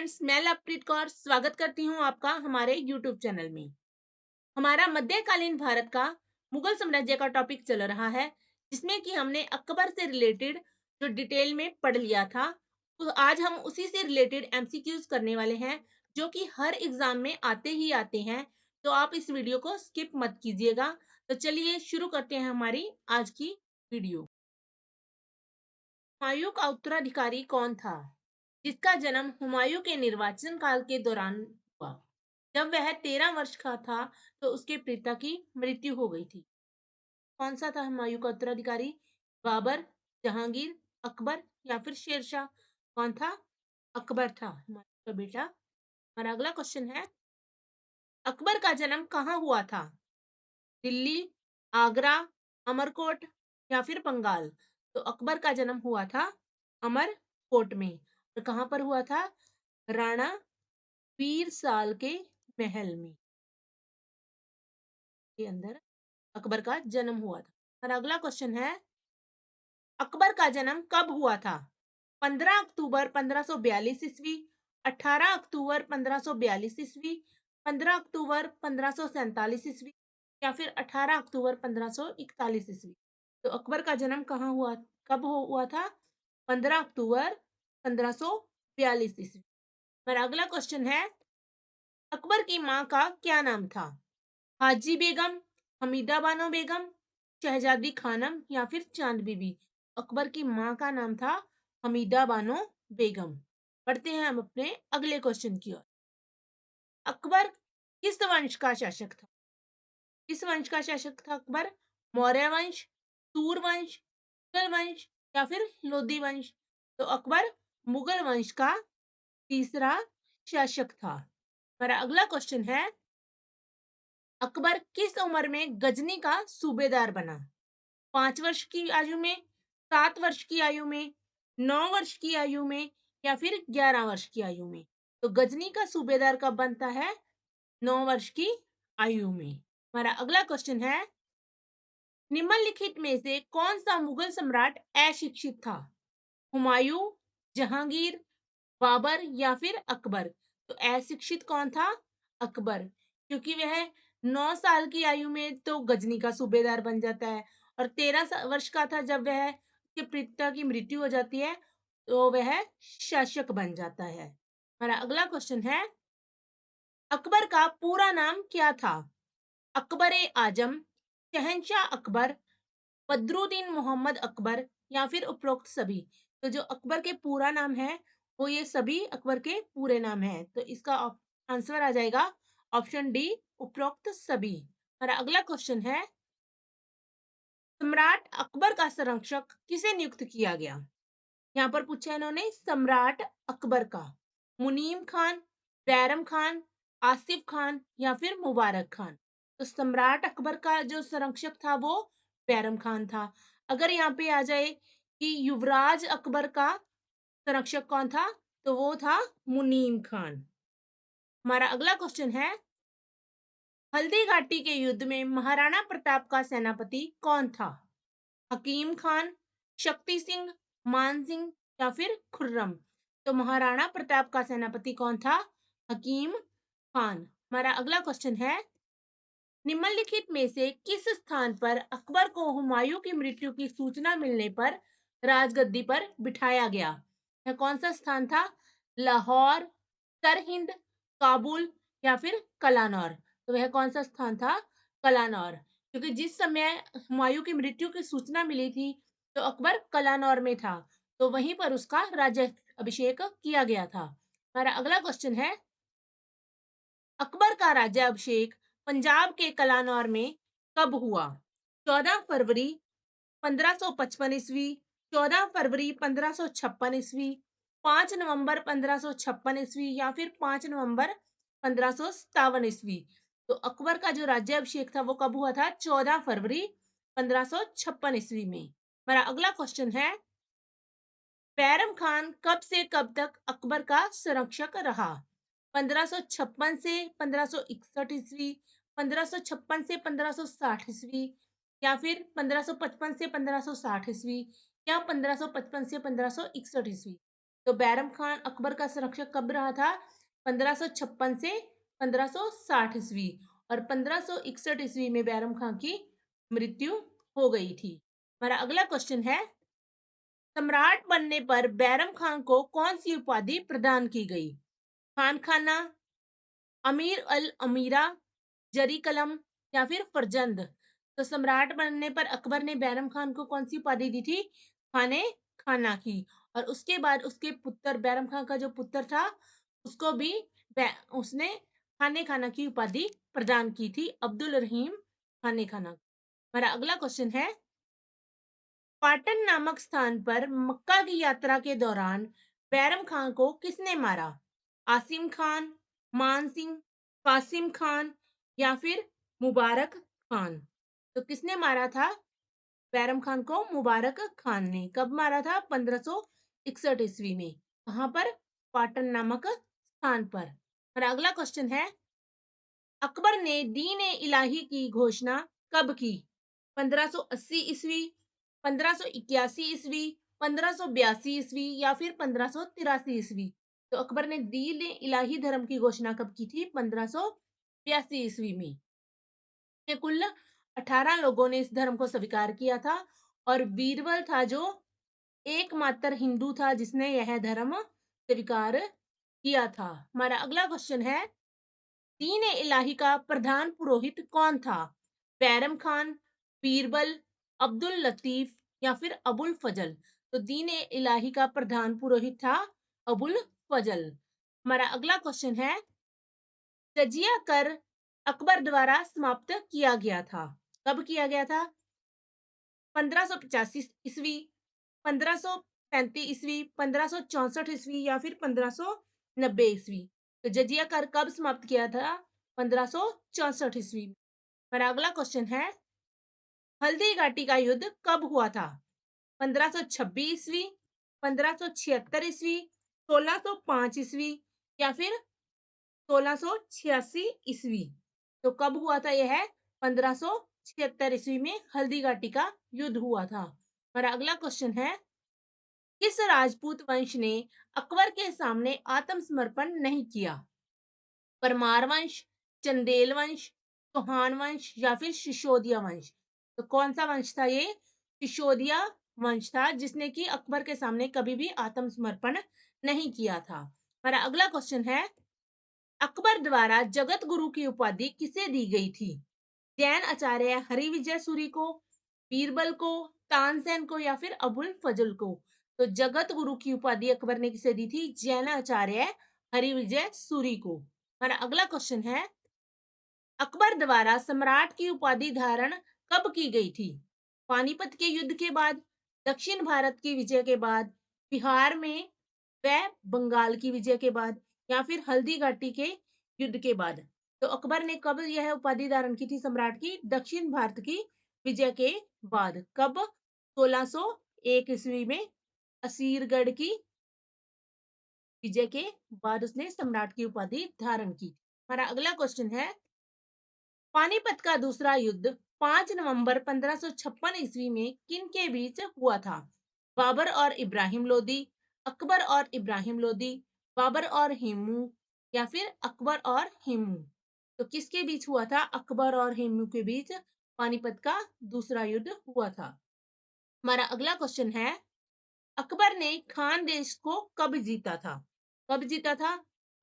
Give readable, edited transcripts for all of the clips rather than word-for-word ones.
Friends, मैं लवप्रीत कौर स्वागत करती हूँ आपका हमारे यूट्यूब चैनल में। हमारा मध्यकालीन भारत का मुगल साम्राज्य का टॉपिक चल रहा है, जिसमें कि हमने अकबर से रिलेटेड जो डिटेल में पढ़ लिया था। तो आज हम उसी से रिलेटेड एमसीक्यूज करने वाले हैं, जो कि हर एग्जाम में आते ही आते हैं। तो आप इस वीडियो को स्किप मत कीजिएगा। तो चलिए शुरू करते हैं हमारी आज की वीडियो। हुमायूं का उत्तराधिकारी कौन था, जिसका जन्म हुमायूं के निर्वाचन काल के दौरान हुआ? जब वह 13 वर्ष का था तो उसके पिता की मृत्यु हो गई थी। कौन सा था हुमायूं का उत्तराधिकारी? बाबर, जहांगीर, अकबर या फिर शेरशाह? कौन था? अकबर था हुमायूं का बेटा। हमारा अगला क्वेश्चन है, अकबर का जन्म कहाँ हुआ था? दिल्ली, आगरा, अमरकोट या फिर बंगाल? तो अकबर का जन्म हुआ था अमरकोट में। और कहाँ पर हुआ था? राणा वीर साल के महल में के अंदर अकबर का जन्म हुआ था। और अगला क्वेश्चन है, अकबर का जन्म कब हुआ था? 15 अक्टूबर 1542 ईस्वी, 18 अक्टूबर 1542 ईस्वी, 15 अक्टूबर 1547 ईस्वी या फिर 18 अक्टूबर 1541 ईस्वी? तो अकबर का जन्म कहाँ हुआ, कब हुआ था? 15 अक्टूबर 1542 ईस्वी। मेरा अगला क्वेश्चन है, अकबर की माँ का क्या नाम था? हाजी बेगम, हमीदा बानो बेगम, शहजादी खानम या फिर चांद बीबी? अकबर की माँ का नाम था हमीदा बानो बेगम। पढ़ते हैं हम अपने अगले क्वेश्चन की ओर। अकबर किस वंश का शासक था? किस वंश का शासक था अकबर? मौर्य वंश, सूर वंश, मुगल वंश या फिर लोधी वंश? तो अकबर मुगल वंश का तीसरा शासक था। हमारा अगला क्वेश्चन है, अकबर किस उम्र में गजनी का सूबेदार बना? 5 वर्ष की आयु में, 7 वर्ष की आयु में, 9 वर्ष की आयु में या फिर 11 वर्ष की आयु में? तो गजनी का सूबेदार कब बनता है? 9 वर्ष की आयु में। हमारा अगला क्वेश्चन है, निम्नलिखित में से कौन सा मुगल सम्राट अशिक्षित था? हुमायूं, जहांगीर, बाबर या फिर अकबर? तो अशिक्षित कौन था? अकबर, क्योंकि वह 9 साल की आयु में तो गजनी का सूबेदार बन जाता है, और 13 वर्ष का था जब वह के पिता की मृत्यु हो जाती है, तो वह शासक बन जाता है। हमारा अगला क्वेश्चन है, अकबर का पूरा नाम क्या था? अकबर ए आजम, शहंशाह अकबर, बदरुद्दीन मोहम्मद अकबर या फिर उपरोक्त सभी? तो जो अकबर के पूरा नाम है, वो ये सभी अकबर के पूरे नाम है। तो इसका आंसर आ जाएगा ऑप्शन डी, उपरोक्त सभी। हमारा अगला क्वेश्चन है, सम्राट अकबर का संरक्षक किसे नियुक्त किया गया? यहाँ पर पूछा है इन्होंने सम्राट अकबर का। मुनीम खान, बैरम खान, आसिफ खान या फिर मुबारक खान? तो सम्राट अकबर का जो संरक्षक था वो बैरम खान था। अगर यहाँ पे आ जाए कि युवराज अकबर का संरक्षक कौन था, तो वो था मुनीम खान। हमारा अगला क्वेश्चन है, हल्दी घाटी के युद्ध में महाराणा प्रताप का सेनापति कौन था? हकीम खान, शक्ति सिंह, मान सिंह या फिर खुर्रम? तो महाराणा प्रताप का सेनापति कौन था? हकीम खान। हमारा अगला क्वेश्चन है, निम्नलिखित में से किस स्थान पर अकबर को हुमायूं की मृत्यु की सूचना मिलने पर राजगद्दी पर बिठाया गया? यह कौन सा स्थान था? लाहौर, सरहिंद, काबुल या फिर कलानौर? तो वह कौन सा स्थान था? कलानौर, क्योंकि जिस समय हुमायूं की मृत्यु की सूचना मिली थी तो अकबर कलानौर में था, तो वहीं पर उसका राज्य अभिषेक किया गया था। हमारा अगला क्वेश्चन है, अकबर का राज्याभिषेक पंजाब के कलानौर में कब हुआ? 14 फरवरी 1555 ईस्वी, 14 फरवरी 1556 ईस्वी, 5 नवंबर 1556 ईस्वी या फिर 5 नवंबर 1557 ईस्वी? तो अकबर का जो राज्याभिषेक था वो कब हुआ था? 14 फरवरी 1556 ईस्वी में। हमारा अगला क्वेश्चन है, बैरम खान कब से कब तक अकबर का संरक्षक रहा? 1556 से 1561 ईस्वी, 1556 से 1560 ईस्वी या फिर 1555 से 1560 ईस्वी या 1555 से 1561 ईस्वी? तो बैरम खान अकबर का संरक्षक कब रहा था? 1556 से 1560 ईस्वी, और 1561 ईस्वी में बैरम खान की मृत्यु हो गई थी। हमारा अगला क्वेश्चन है, सम्राट बनने पर बैरम खान को कौन सी उपाधि प्रदान की गई? खान खाना, अमीर अल अमीरा, जरी कलम, या फिर फरजंद। तो सम्राट बनने पर अकबर ने बैरम खान को कौन सी उपाधि दी थी? खाने खाना की। और उसके बाद उसके पुत्र, बैरम खान का जो पुत्र था, उसको भी उसने खाने खाना की उपाधि प्रदान की थी, अब्दुल रहीम खाने खाना। हमारा अगला क्वेश्चन है, पाटन नामक स्थान पर मक्का की यात्रा के दौरान बैरम खान को किसने मारा? आसिम खान, मान सिंह, कासिम खान, या फिर मुबारक खान। तो किसने मारा था बैरम खान को? मुबारक खान ने। कब मारा था? 1561 ईस्वी में। कहां पर? पाटन नामक स्थान पर। और अगला क्वेश्चन है, अकबर ने दीन ए इलाही की घोषणा कब की? 1580 ईस्वी, 1581 ईस्वी, 1582 ईस्वी, या फिर 1583 ईस्वी। तो अकबर ने दीन ए इलाही धर्म की घोषणा कब की थी? 1582 ईस्वी में। ये कुल 18 लोगों ने इस धर्म को स्वीकार किया था, और बीरबल था जो एकमात्र हिंदू था जिसने यह धर्म स्वीकार किया था। हमारा अगला क्वेश्चन है, दीन ए इलाही का प्रधान पुरोहित कौन था? बैरम खान, बीरबल, अब्दुल लतीफ, या फिर अबुल फजल। तो दीन ए इलाही का प्रधान पुरोहित था अबुल फजल। हमारा अगला क्वेश्चन है, जजिया कर अकबर द्वारा समाप्त किया गया था। कब किया गया था? 1585 ईस्वी, 1535 ईस्वी, 1564 ईस्वी, या फिर 1590 ईस्वी। तो जजिया कर कब समाप्त किया था? 1564 ईस्वी। हमारा अगला क्वेश्चन है, हल्दी घाटी का युद्ध कब हुआ था? 1526 ईस्वी, 1576 ईस्वी, 1605 ईस्वी, या फिर 1686 ईस्वी। तो कब हुआ था यह? 1576 ईस्वी में हल्दी घाटी का युद्ध हुआ था। हमारा अगला क्वेश्चन है, किस राजपूत वंश ने अकबर के सामने आत्मसमर्पण नहीं किया? परमार वंश, चंदेल वंश, चौहान वंश, या फिर सिसोदिया वंश। तो कौन सा वंश था ये? सिसोदिया वंश था, जिसने कि अकबर के सामने कभी भी आत्मसमर्पण नहीं किया था। हमारा अगला क्वेश्चन है, अकबर द्वारा जगत गुरु की उपाधि किसे दी गई थी? जैन आचार्य हरिविजय सूरी को, बीरबल को, तानसेन को, या फिर अबुल फजल को। तो जगत गुरु की उपाधि अकबर ने किसे दी थी? जैन आचार्य हरिविजय सूरी को। हमारा अगला क्वेश्चन है, अकबर द्वारा सम्राट की उपाधि धारण कब की गई थी? पानीपत के युद्ध के बाद, दक्षिण भारत की विजय के बाद, बिहार में व बंगाल की विजय के बाद, या फिर हल्दी घाटी के युद्ध के बाद। तो अकबर ने कब यह उपाधि धारण की थी सम्राट की? दक्षिण भारत की विजय के बाद। कब? 1601 ईस्वी में असीरगढ़ की विजय के बाद उसने सम्राट की उपाधि धारण की। हमारा अगला क्वेश्चन है, पानीपत का दूसरा युद्ध 5 नवंबर 1556 ईस्वी में किन के बीच हुआ था? बाबर और इब्राहिम लोदी, अकबर और इब्राहिम लोदी, बाबर और हेमू, या फिर अकबर और हेमू। तो किसके बीच हुआ था? अकबर और हेमू के बीच पानीपत का दूसरा युद्ध हुआ था। हमारा अगला क्वेश्चन है, अकबर ने खान देश को कब जीता था? कब जीता था?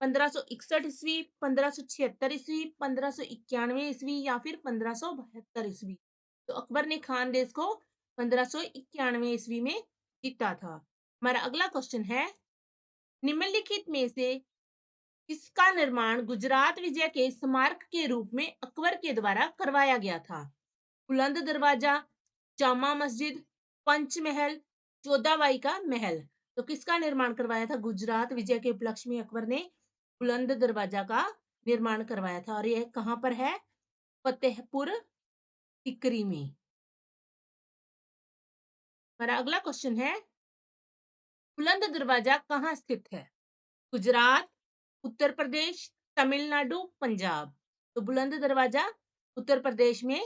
1561 ईस्वी, 1576 ईस्वी, 1591 ईस्वी, या फिर 1572 ईस्वी। तो अकबर ने खान देश को 1591 ईस्वी में जीता था। हमारा अगला क्वेश्चन है, निम्नलिखित में से किसका निर्माण गुजरात विजय के स्मारक के रूप में अकबर के द्वारा करवाया गया था? बुलंद दरवाजा, जामा मस्जिद, पंचमहल, जोधाबाई का महल। तो किसका निर्माण करवाया था? गुजरात विजय के उपलक्ष्य में अकबर ने बुलंद दरवाजा का निर्माण करवाया था, और यह कहां पर है? फतेहपुर सीकरी में। हमारा अगला क्वेश्चन है, बुलंद दरवाजा कहाँ स्थित है? गुजरात, उत्तर प्रदेश, तमिलनाडु, पंजाब। तो बुलंद दरवाजा उत्तर प्रदेश में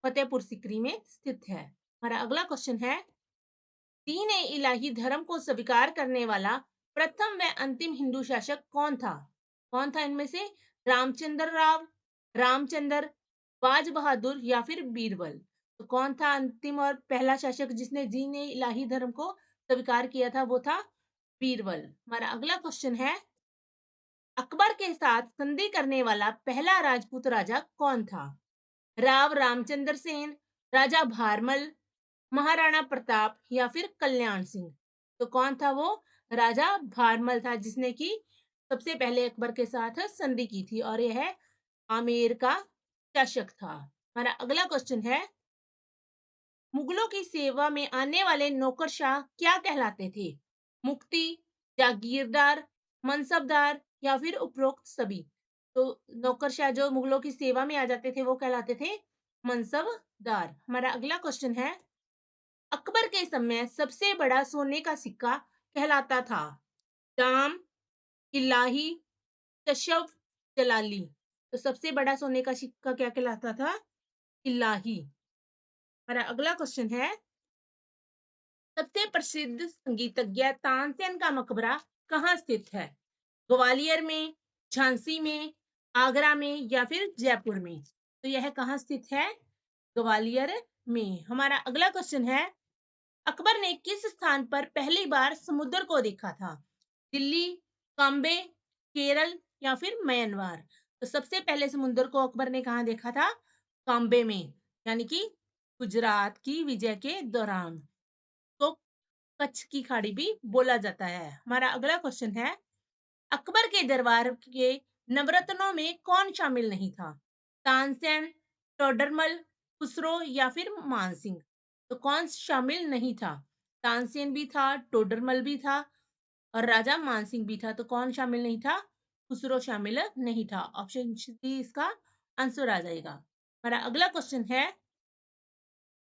फतेहपुर सीकरी में स्थित है। हमारा अगला क्वेश्चन है, दीन ए इलाही धर्म को स्वीकार करने वाला प्रथम व अंतिम हिंदू शासक कौन था? कौन था इनमें से? रामचंद्र राव, रामचंद्र, बाज बहादुर या फिर बीरबल? तो कौन था अंतिम और पहला शासक जिसने दीन ए इलाही धर्म को स्वीकार किया था? वो था बीरबल। हमारा अगला क्वेश्चन है, अकबर के साथ संधि करने वाला पहला राजपूत राजा कौन था? राव रामचंद्र सेन, राजा भारमल, महाराणा प्रताप या फिर कल्याण सिंह? तो कौन था वो? राजा भारमल था जिसने की सबसे पहले अकबर के साथ संधि की थी और यह आमेर का शासक था। हमारा अगला क्वेश्चन है, मुगलों की सेवा में आने वाले नौकरशाह क्या कहलाते थे? मुक्ति, जागीरदार, मनसबदार या फिर उपरोक्त सभी? तो नौकरशाह जो मुगलों की सेवा में आ जाते थे वो कहलाते थे मनसबदार। हमारा अगला क्वेश्चन है, अकबर के समय सबसे बड़ा सोने का सिक्का कहलाता था? जाम, इलाही, तशफ, जलाली? तो सबसे बड़ा सोने का सिक्का क्या कहलाता था? इलाही। हमारा अगला क्वेश्चन है, सबसे प्रसिद्ध संगीतज्ञ तानसेन का मकबरा कहाँ स्थित है? ग्वालियर में, झांसी में, आगरा में या फिर जयपुर में? तो यह कहाँ स्थित है? ग्वालियर में। हमारा अगला क्वेश्चन है, अकबर ने किस स्थान पर पहली बार समुद्र को देखा था? दिल्ली, काम्बे, केरल या फिर म्यांमार? तो सबसे पहले समुद्र को अकबर ने कहाँ देखा था? काम्बे में, यानी कि गुजरात की विजय के दौरान। तो कच्छ की खाड़ी भी बोला जाता है। हमारा अगला क्वेश्चन है, अकबर के दरबार के नवरत्नों में कौन शामिल नहीं था? तानसेन, टोडरमल, खुसरो या फिर मानसिंह? तो कौन शामिल नहीं था? तानसेन भी था, टोडरमल भी था और राजा मानसिंह भी था। तो कौन शामिल नहीं था? खुसरो शामिल नहीं था। ऑप्शन सी इसका आंसर आ जाएगा। हमारा अगला क्वेश्चन है,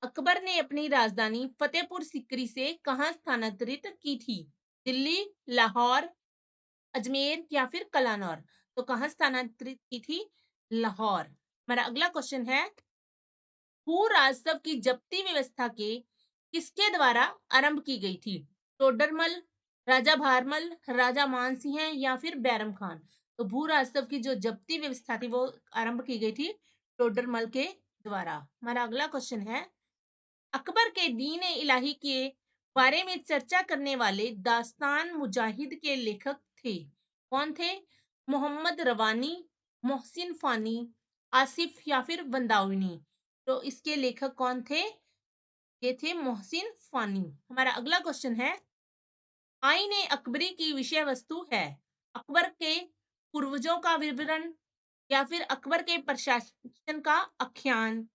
अकबर ने अपनी राजधानी फतेहपुर सिकरी से कहां स्थानांतरित की थी? दिल्ली, लाहौर, अजमेर या फिर कलानौर? तो कहां स्थानांतरित की थी? लाहौर। हमारा अगला क्वेश्चन है, भू राजस्व की जब्ती व्यवस्था के किसके द्वारा आरंभ की गई थी? टोडरमल, राजा भारमल, राजा मानसिंह या फिर बैरम खान? तो भू राजस्व की जो जब्ती व्यवस्था थी वो आरंभ की गई थी टोडरमल के द्वारा। हमारा अगला क्वेश्चन है, अकबर के दीन ए इलाही के बारे में चर्चा करने वाले दास्तान मुजाहिद के लेखक थे? कौन थे? मोहम्मद रवानी, मोहसिन फानी, आसिफ या फिर बंदाउनी? तो इसके लेखक कौन थे? ये थे मोहसिन फानी। हमारा अगला क्वेश्चन है, आईन ए अकबरी की विषय वस्तु है अकबर के पूर्वजों का विवरण या फिर अकबर के प्रशासन का आख्यान,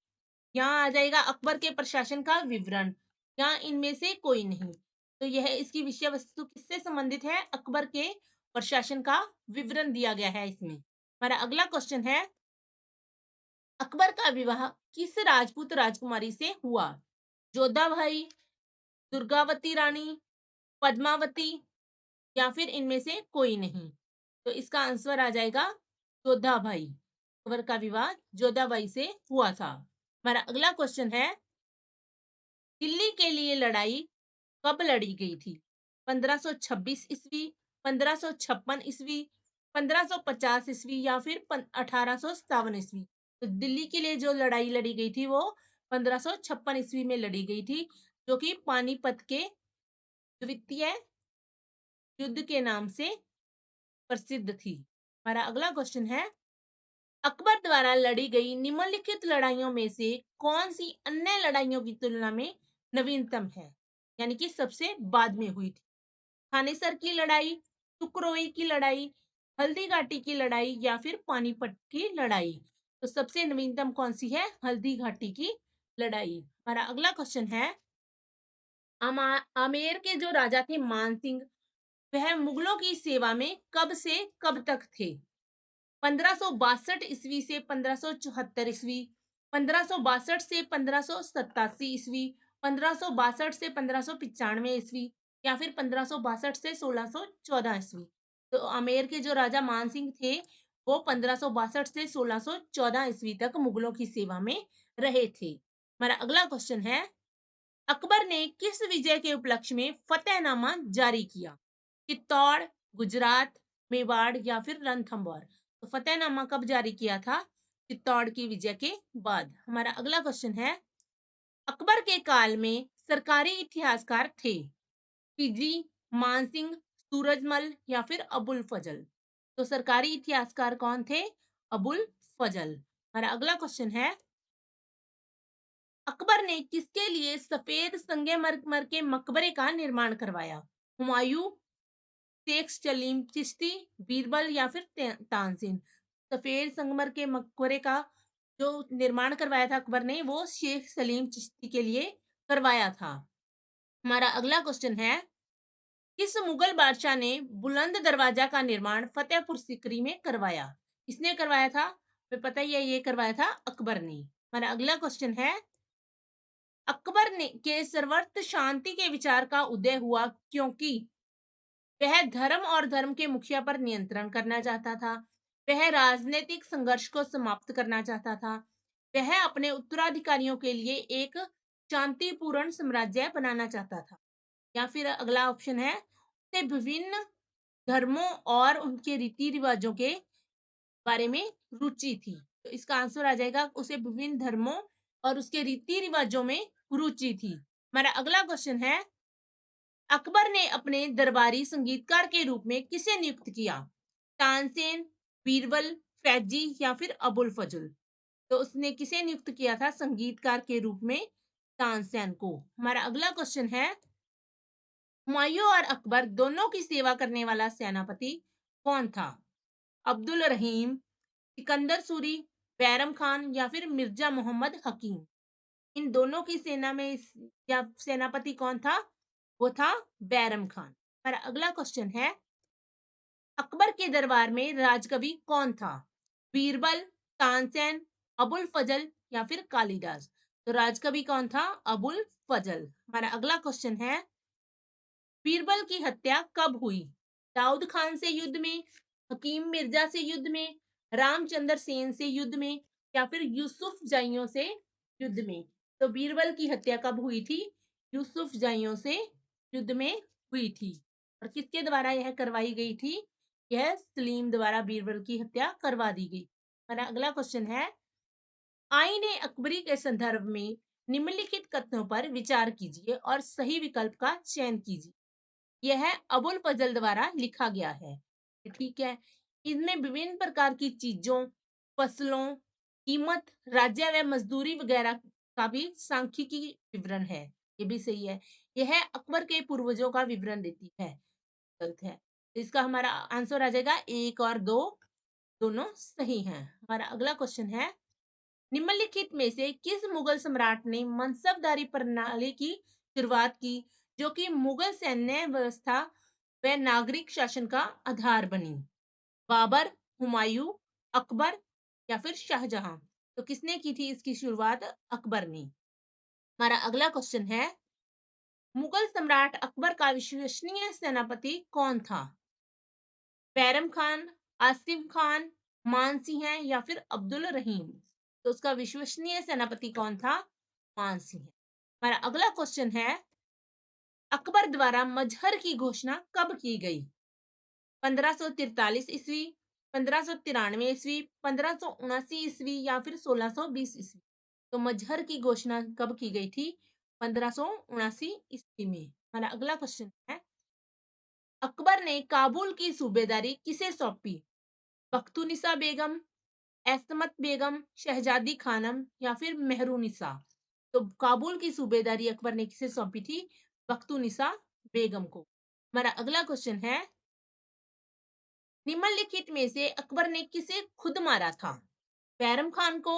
यहाँ आ जाएगा अकबर के प्रशासन का विवरण, या इनमें से कोई नहीं? तो यह इसकी विषय वस्तु किससे संबंधित है? अकबर के प्रशासन का विवरण दिया गया है इसमें। हमारा अगला क्वेश्चन है, अकबर का विवाह किस राजपूत राजकुमारी से हुआ? जोधा भाई, दुर्गावती रानी, पद्मावती या फिर इनमें से कोई नहीं? तो इसका आंसर आ जाएगा जोधा भाई। अकबर का विवाह जोधा भाई से हुआ था। हमारा अगला क्वेश्चन है, दिल्ली के लिए लड़ाई कब लड़ी गई थी? 1526 ईस्वी, 1556 ईस्वी, 1550 ईस्वी या फिर 1857 ईस्वी? तो दिल्ली के लिए जो लड़ाई लड़ी गई थी वो 1556 ईस्वी में लड़ी गई थी, जो कि पानीपत के द्वितीय युद्ध के नाम से प्रसिद्ध थी। हमारा अगला क्वेश्चन है, अकबर द्वारा लड़ी गई निम्नलिखित लड़ाइयों में से कौन सी अन्य लड़ाइयों की तुलना में नवीनतम है, यानी कि सबसे बाद में हुई थी? थानेसर की लड़ाई, तुकरोई की लड़ाई, हल्दी घाटी की लड़ाई या फिर पानीपत की लड़ाई? तो सबसे नवीनतम कौन सी है? हल्दी घाटी की लड़ाई। हमारा अगला क्वेश्चन है, आमेर के जो राजा थे मानसिंह, वह मुगलों की सेवा में कब से कब तक थे? 1562 ईस्वी से 1574 ईस्वी, 1562 से 1587 ईस्वी, 1562 से 1595 ईस्वी या फिर 1562 से 1614 ईस्वी? तो आमेर के जो राजा मानसिंह थे वो 1562 से 1614 ईस्वी तक मुगलों की सेवा में रहे थे। हमारा अगला क्वेश्चन है, अकबर ने किस विजय के उपलक्ष्य में फतेहनामा जारी किया? चित्तौड़, गुजरात, मेवाड़ या फिर रणथंभौर। तो फतेहनामा कब जारी किया था? चित्तौड़ की विजय के बाद। हमारा अगला क्वेश्चन है, अकबर के काल में सरकारी इतिहासकार थे? खिलजी, मानसिंह, सूरजमल या फिर अबुल फजल। तो सरकारी इतिहासकार कौन थे? अबुल फजल। हमारा अगला क्वेश्चन है, अकबर ने किसके लिए सफेद संगमरमर के मकबरे का निर्माण करवाया? हुमायूं, शेख सलीम चिश्ती, बीरबल या फिर तानसेन। सफेद संगमर के मकबरे का जो निर्माण करवाया था अकबर ने, वो शेख सलीम चिश्ती के लिए करवाया था। हमारा अगला क्वेश्चन है, किस मुगल बादशाह ने बुलंद दरवाजा का निर्माण फतेहपुर सीकरी में करवाया? किसने करवाया था? हमें पता ही है, ये करवाया था अकबर ने। हमारा अगला क्वेश्चन है, अकबर ने के सर्वत्र शांति के विचार का उदय हुआ क्योंकि वह धर्म और धर्म के मुखिया पर नियंत्रण करना चाहता था, वह राजनीतिक संघर्ष को समाप्त करना चाहता था, वह अपने उत्तराधिकारियों के लिए एक शांतिपूर्ण साम्राज्य बनाना चाहता था, या फिर अगला ऑप्शन है, उसे विभिन्न धर्मों और उनके रीति रिवाजों के बारे में रुचि थी। तो इसका आंसर आ जाएगा, उसे विभिन्न धर्मों और उसके रीति रिवाजों में रुचि थी। हमारा अगला क्वेश्चन है, अकबर ने अपने दरबारी संगीतकार के रूप में किसे नियुक्त किया? तानसेन, बीरबल, फैजी या फिर अबुल फजल। तो उसने किसे नियुक्त किया था संगीतकार के रूप में? तानसेन को। हमारा अगला क्वेश्चन है, हुमायूं और अकबर दोनों की सेवा करने वाला सेनापति कौन था? अब्दुल रहीम, सिकंदर सूरी, बैरम खान या फिर मिर्जा मोहम्मद हकीम। इन दोनों की सेना में या सेनापति कौन था? वो था बैरम खान। हमारा अगला क्वेश्चन है, अकबर के दरबार में राजकवि कौन था? बीरबल, तानसेन, अबुल फजल या फिर कालिदास। तो राजकवि कौन था? अबुल फजल। हमारा अगला क्वेश्चन है, बीरबल की हत्या कब हुई? दाऊद खान से युद्ध में, हकीम मिर्जा से युद्ध में, रामचंद्र सेन से युद्ध में या फिर यूसुफ जाइयों से युद्ध में। तो बीरबल की हत्या कब हुई थी? यूसुफ जाइयों से युद्ध में हुई थी। और किसके द्वारा यह करवाई गई थी? यह सलीम द्वारा बीरबल की हत्या करवा दी गई। हमारा अगला क्वेश्चन है, आईन अकबरी के संदर्भ में निम्नलिखित कथनों पर विचार कीजिए और सही विकल्प का चयन कीजिए। यह अबुल फजल द्वारा लिखा गया है, ठीक है। इसमें विभिन्न प्रकार की चीजों, फसलों, कीमत, राज्य व मजदूरी वगैरह का भी सांख्यिकी विवरण है। ये भी सही है। यह अकबर के पूर्वजों का विवरण देती है। गलत है। तो इसका हमारा आंसर आ जाएगा 1 और 2 दोनों सही हैं। हमारा अगला क्वेश्चन है, निम्नलिखित में से किस मुगल सम्राट ने मनसबदारी प्रणाली की शुरुआत की, जो कि मुगल सैन्य व्यवस्था व नागरिक शासन का आधार बनी? बाबर, हुमायूं, अकबर या फिर शाहजहां। तो किसने की थी इसकी शुरुआत? अकबर ने। हमारा अगला क्वेश्चन है, मुगल सम्राट अकबर का विश्वसनीय सेनापति कौन था? बैरम खान, आसिफ खान, मानसिंह या फिर अब्दुल रहीम। तो उसका विश्वसनीय सेनापति कौन था? मानसिंह। हमारा अगला क्वेश्चन है, अकबर द्वारा मजहर की घोषणा कब की गई? 1543 ईस्वी, 1593 ईस्वी, 1579 ईस्वी या फिर 1620 ईस्वी। तो मजहर की घोषणा कब की गई थी? 1579 ईस्वी में। हमारा अगला क्वेश्चन है, अकबर ने काबुल की सूबेदारी किसे सौंपी? बख्तुनिसा बेगम, एसमत बेगम, शहजादी खानम या फिर मेहरुनिसा। तो काबुल की सूबेदारी अकबर ने किसे सौंपी थी? बख्तुनिसा बेगम को। हमारा अगला क्वेश्चन है, निम्नलिखित में से अकबर ने किसे खुद मारा था? बैरम खान को,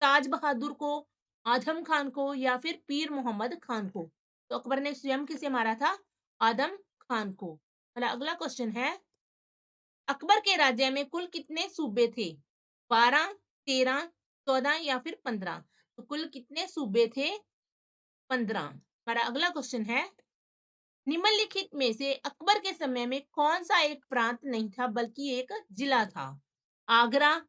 ताज बहादुर को, आजम खान को या फिर पीर मोहम्मद खान को। तो अकबर ने स्वयं किसे मारा था? आदम खान को। हमारा अगला क्वेश्चन है, अकबर के राज्य में कुल कितने सूबे थे? 12, 13, 14 या फिर 15। तो कुल कितने सूबे थे? 15। हमारा अगला क्वेश्चन है, निम्नलिखित में से अकबर के समय में कौन सा एक प्रांत नहीं था बल्कि एक जिला था? आगरा,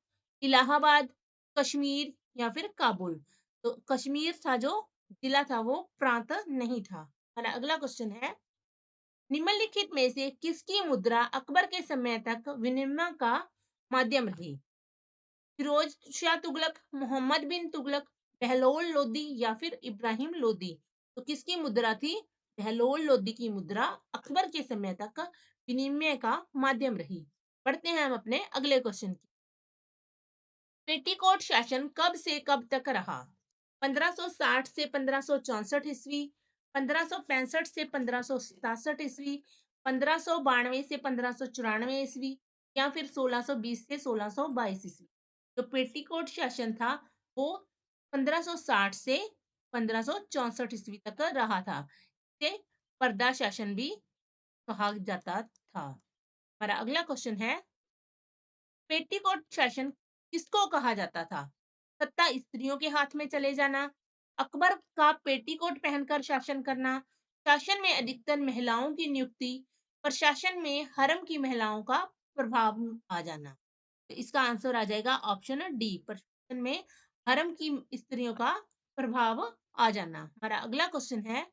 इलाहाबाद, कश्मीर या फिर काबुल। तो कश्मीर था जो जिला था, वो प्रांत नहीं था। हमारा अगला क्वेश्चन है, निम्नलिखित में से किसकी मुद्रा अकबर के समय तक विनिमय का माध्यम रही? फिरोज शाह तुगलक, मोहम्मद बिन तुगलक, बहलोल लोदी या फिर इब्राहिम लोदी? तो किसकी मुद्रा थी? बहलोल लोदी की मुद्रा अकबर के समय तक विनिमय का माध्यम रही। पढ़ते हैं हम अपने अगले क्वेश्चन की। पेटीकोट शासन कब से कब तक रहा? 1560 से 1564 ईस्वी, 1565 से 1567 ईस्वी, 1592 से 1594 ईस्वी या फिर 1620 से 1622 ईस्वी? तो पेटीकोट शासन था वो 1560 से 1564 ईस्वी तक रहा था। इसे पर्दा शासन भी कहा जाता था। हमारा अगला क्वेश्चन है, पेटीकोट शासन किसको कहा जाता था? सत्ता स्त्रियों के हाथ में चले जाना, अकबर का पेटीकोट पहनकर शासन करना, शासन में अधिकतर महिलाओं की नियुक्ति, प्रशासन में हरम की महिलाओं का प्रभाव आ जाना? तो इसका आंसर आ जाएगा ऑप्शन डी, प्रशासन में हरम की स्त्रियों का प्रभाव आ जाना। हमारा अगला क्वेश्चन है,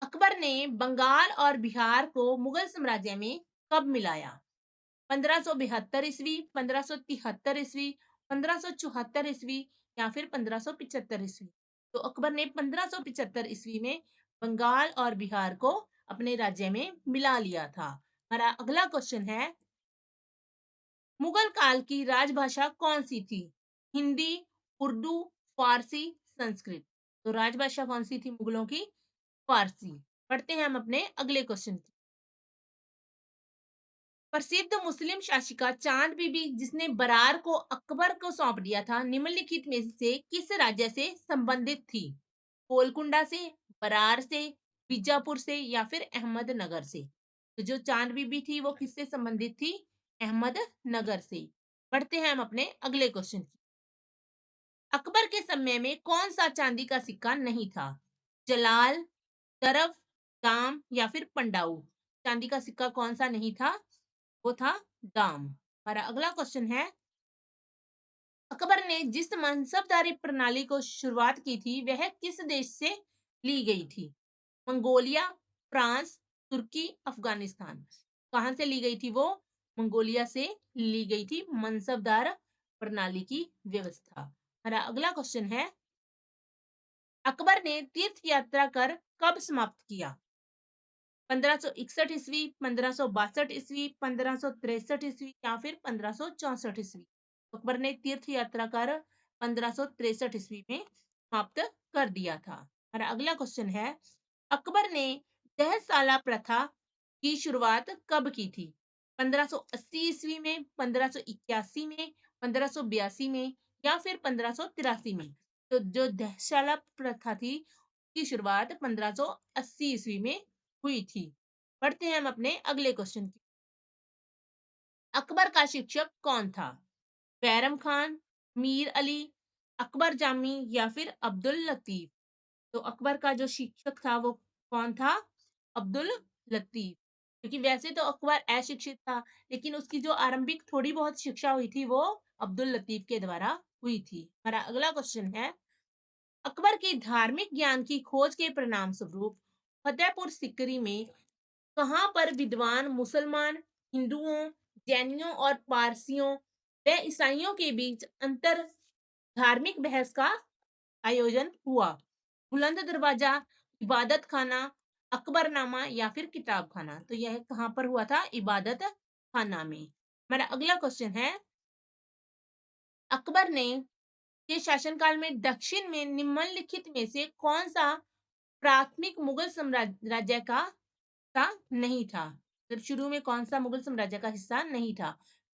अकबर ने बंगाल और बिहार को मुगल साम्राज्य में कब मिलाया? 1572 ईस्वी, 1573 ईस्वी, 1574 ईस्वी या फिर 1575 ईस्वी? तो अकबर ने 1575 ईस्वी में बंगाल और बिहार को अपने राज्य में मिला लिया था। हमारा अगला क्वेश्चन है, मुगल काल की राजभाषा कौन सी थी? हिंदी, उर्दू, फारसी, संस्कृत? तो राजभाषा कौन सी थी मुगलों की? फारसी। पढ़ते हैं हम अपने अगले क्वेश्चन की। प्रसिद्ध मुस्लिम शासिका चांद बीबी जिसने बरार को अकबर को सौंप दिया था, निम्नलिखित में से किस राज्य से संबंधित थी? गोलकुंडा से, बरार से, बीजापुर से या फिर अहमदनगर से? तो जो चांद बीबी थी वो किससे संबंधित थी? अहमदनगर से। बढ़ते हैं हम अपने अगले क्वेश्चन की। अकबर के समय में कौन सा चांदी का सिक्का नहीं था? जलाल, तरफ, दाम या फिर पंडाऊ? चांदी का सिक्का कौन सा नहीं था? वो था दाम। हमारा अगला क्वेश्चन है, अकबर ने जिस मनसबदारी प्रणाली को शुरुआत की थी वह किस देश से ली गई थी? मंगोलिया, फ्रांस, तुर्की, अफगानिस्तान? कहां से ली गई थी वो? मंगोलिया से ली गई थी मनसबदार प्रणाली की व्यवस्था। हमारा अगला क्वेश्चन है, अकबर ने तीर्थ यात्रा कर कब समाप्त किया? 1561 ईस्वी, 1562 ईस्वी, 1563 ईस्वी या फिर 1564 ईस्वी? अकबर ने तीर्थ यात्रा कर 1563 ईस्वी में समाप्त कर दिया था। हमारा अगला क्वेश्चन है, अकबर ने दहसाला प्रथा की शुरुआत कब की थी? 1580 ईस्वी में, 1581 में, 1582 में या फिर 1583 में? तो जो दहशाला प्रथा थी की शुरुआत 1580 ईस्वी में हुई थी। पढ़ते हैं हम अपने अगले क्वेश्चन की। अकबर का शिक्षक कौन था? बैरम खान, मीर अली, अकबर जामी या फिर अब्दुल लतीफ? तो अकबर का जो शिक्षक था वो कौन था? अब्दुल लतीफ। क्योंकि वैसे तो अकबर अशिक्षित था, लेकिन उसकी जो आरंभिक थोड़ी बहुत शिक्षा हुई थी वो अब्दुल लतीफ के द्वारा हुई थी। हमारा अगला क्वेश्चन है, अकबर की धार्मिक ज्ञान की खोज के परिणाम स्वरूप फतेहपुर सिकरी में कहाँ पर विद्वान मुसलमान, हिंदुओं, जैनियों और पारसियों व ईसाइयों के बीच अंतर धार्मिक बहस का आयोजन हुआ? बुलंद दरवाजा, इबादत खाना, अकबरनामा या फिर किताब खाना? तो यह कहाँ पर हुआ था? इबादत खाना में। हमारा अगला क्वेश्चन है, अकबर ने के शासनकाल में दक्षिण में निम्नलिखित में से कौन सा प्राथमिक मुगल साम्राज्य का हिस्सा नहीं था? तो शुरू में कौन सा मुगल साम्राज्य का हिस्सा नहीं था?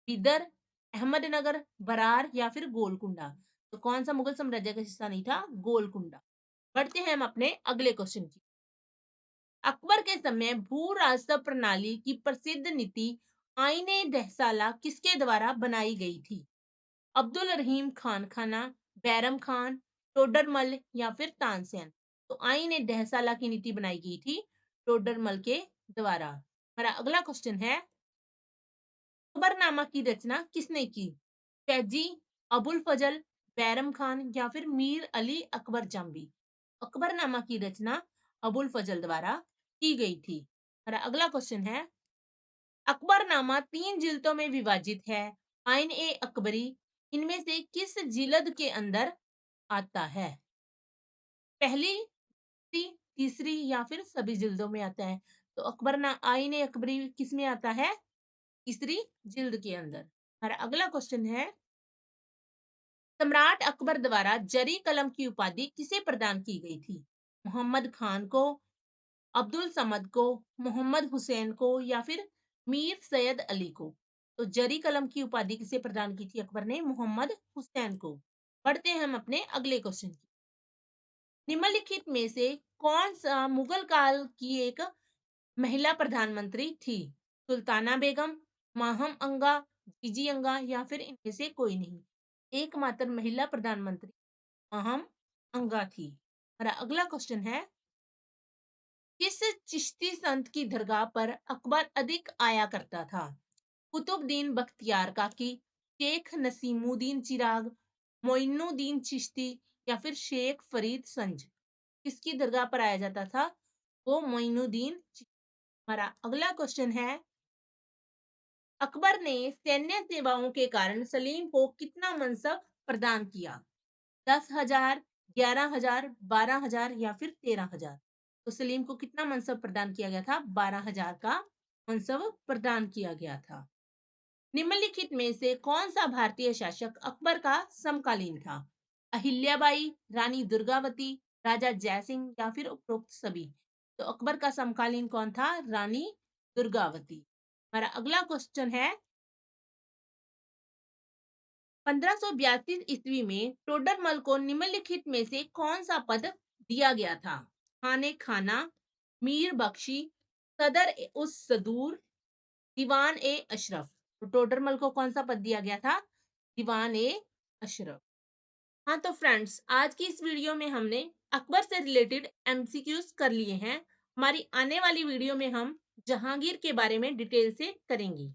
बिदर, अहमदनगर, बरार या फिर गोलकुंडा? तो कौन सा मुगल साम्राज्य का हिस्सा नहीं था? गोलकुंडा। बढ़ते हैं हम अपने अगले क्वेश्चन की। अकबर के समय भू राजस्व प्रणाली की प्रसिद्ध नीति आईने दहसाला किसके द्वारा बनाई गई थी? अब्दुल रहीम खान खाना, बैरम खान, टोडरमल या फिर तानसेन? तो आईने दहसाला की नीति बनाई गई थी टोडरमल के द्वारा। हमारा अगला क्वेश्चन है, अकबरनामा की रचना किसने की? फैजी, अबुल फजल, बैरम खान या फिर मीर अली अकबर जाम्बी? अकबरनामा की रचना अबुल फजल द्वारा की गई थी? हमारा अगला क्वेश्चन है, अकबरनामा 3 जिल्दों में विभाजित है। आइन-ए-अकबरी इनमें से किस जिल्द के अंदर आता है? पहली, दूसरी, तीसरी या फिर सभी जिल्दों में आता है? तो आइन-ए-अकबरी किस में आता है? तीसरी जिल्द के अंदर। हमारा अगला क्वेश्चन है, सम्राट अकबर द्वारा जरी कलम की उपाधि किसे प्रदान की गई थी? मोहम्मद खान को, अब्दुल समद को, मोहम्मद हुसैन को या फिर मीर सैयद अली को? तो जरी कलम की उपाधि किसे प्रदान की थी अकबर ने? मोहम्मद हुसैन को। बढ़ते हैं हम अपने अगले क्वेश्चन की। निम्नलिखित में से कौन सा मुगल काल की एक महिला प्रधानमंत्री थी? सुल्ताना बेगम, माहम अंगा, जीजी अंगा या फिर इनमें से कोई नहीं? एकमात्र महिला प्रधानमंत्री माहम अंगा थी। हमारा अगला क्वेश्चन है, किस चिश्ती संत की दरगाह पर अकबर अधिक आया करता था? कुतुबुद्दीन बख्तियार काकी, शेख नसीमुद्दीन चिराग, मोइनुद्दीन चिश्ती या फिर शेख फरीद संज? किसकी दरगाह पर आया जाता था? वो मोइनुद्दीन चिश्ती। हमारा अगला क्वेश्चन है, अकबर ने सैन्य सेवाओं के कारण सलीम को कितना मनसब प्रदान किया? 10,000, 11,000, 12,000 या फिर 13,000? तो सलीम को कितना मनसब प्रदान किया गया था? 12,000 का मनसब प्रदान किया गया था। निम्नलिखित में से कौन सा भारतीय शासक अकबर का समकालीन था? अहिल्याबाई, रानी दुर्गावती, राजा जयसिंह या फिर उपरोक्त सभी? तो अकबर का समकालीन कौन था? रानी दुर्गावती। हमारा अगला क्वेश्चन है, 1582 ईस्वी में टोडरमल को निम्नलिखित में से कौन सा पद दिया गया था? खाने खाना, मीर बख्शी, सदर ए उस सदूर, दीवान ए अशरफ? तो टोडरमल को कौन सा पद दिया गया था? दीवान ए अशरफ। हाँ तो फ्रेंड्स, आज की इस वीडियो में हमने अकबर से रिलेटेड एमसीक्यूज कर लिए हैं। हमारी आने वाली वीडियो में हम जहांगीर के बारे में डिटेल से करेंगे।